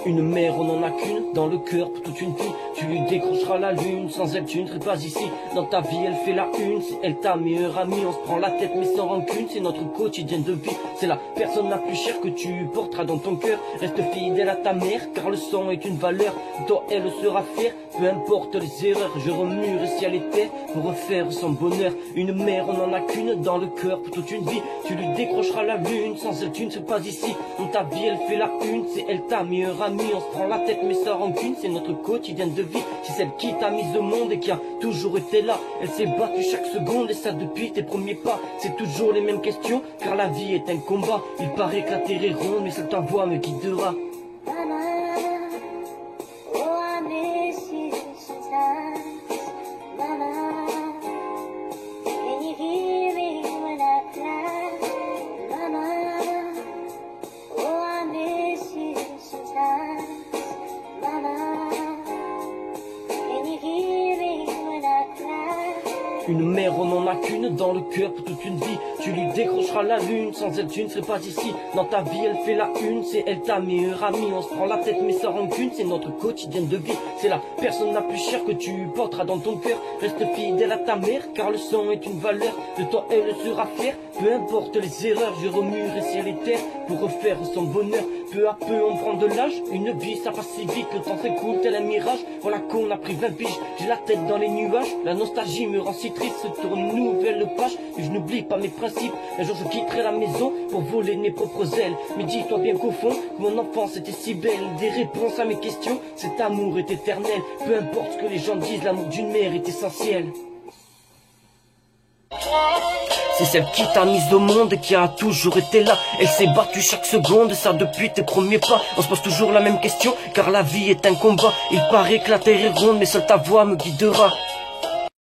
Une mère on n'en a qu'une, dans le cœur pour toute une vie. Tu lui décrocheras la lune, sans elle tu ne serais pas ici. Dans ta vie elle fait la une, c'est elle ta meilleure amie. On se prend la tête mais sans rancune, c'est notre quotidien de vie. C'est la personne la plus chère que tu porteras dans ton cœur. Reste fidèle à ta mère, car le sang est une valeur. Toi elle sera fière, peu importe les erreurs. Je remue le ciel et terre pour refaire son bonheur. Une mère on n'en a qu'une, dans le cœur pour toute une vie. Tu lui décrocheras la lune, sans elle tu ne serais pas ici. Dans ta vie elle fait la une, c'est elle ta meilleure amie. On se prend la tête mais sans rancune, c'est notre quotidien de vie. C'est celle qui t'a mise au monde et qui a toujours été là. Elle s'est battue chaque seconde et ça depuis tes premiers pas. C'est toujours les mêmes questions, car la vie est un combat. Il paraît que la terre est ronde, mais seule ta voix me guidera. Une mère on n'en a qu'une, dans le cœur pour toute une vie. Tu lui décrocheras la lune, sans elle tu ne serais pas ici. Dans ta vie elle fait la une, c'est elle ta meilleure amie. On se prend la tête mais sans rancune, c'est notre quotidien de vie. C'est la personne la plus chère que tu porteras dans ton cœur. Reste fidèle à ta mère, car le sang est une valeur. De toi elle sera fière, peu importe les erreurs. Je remuerai ciel et terre pour refaire son bonheur. Peu à peu on prend de l'âge, une vie ça passe si vite. Le temps s'écoule tel un mirage, voilà qu'on a pris 20 piges. J'ai la tête dans les nuages, la nostalgie me rend si triste. Se tourne une nouvelle page, mais je n'oublie pas mes principes. Un jour je quitterai la maison pour voler mes propres ailes. Mais dis-toi bien qu'au fond, que mon enfance était si belle. Des réponses à mes questions, cet amour est éternel. Peu importe ce que les gens disent, l'amour d'une mère est essentiel. C'est celle qui t'a mise au monde et qui a toujours été là. Elle s'est battue chaque seconde, ça depuis tes premiers pas. On se pose toujours la même question, car la vie est un combat. Il paraît que la terre est ronde, mais seule ta voix me guidera.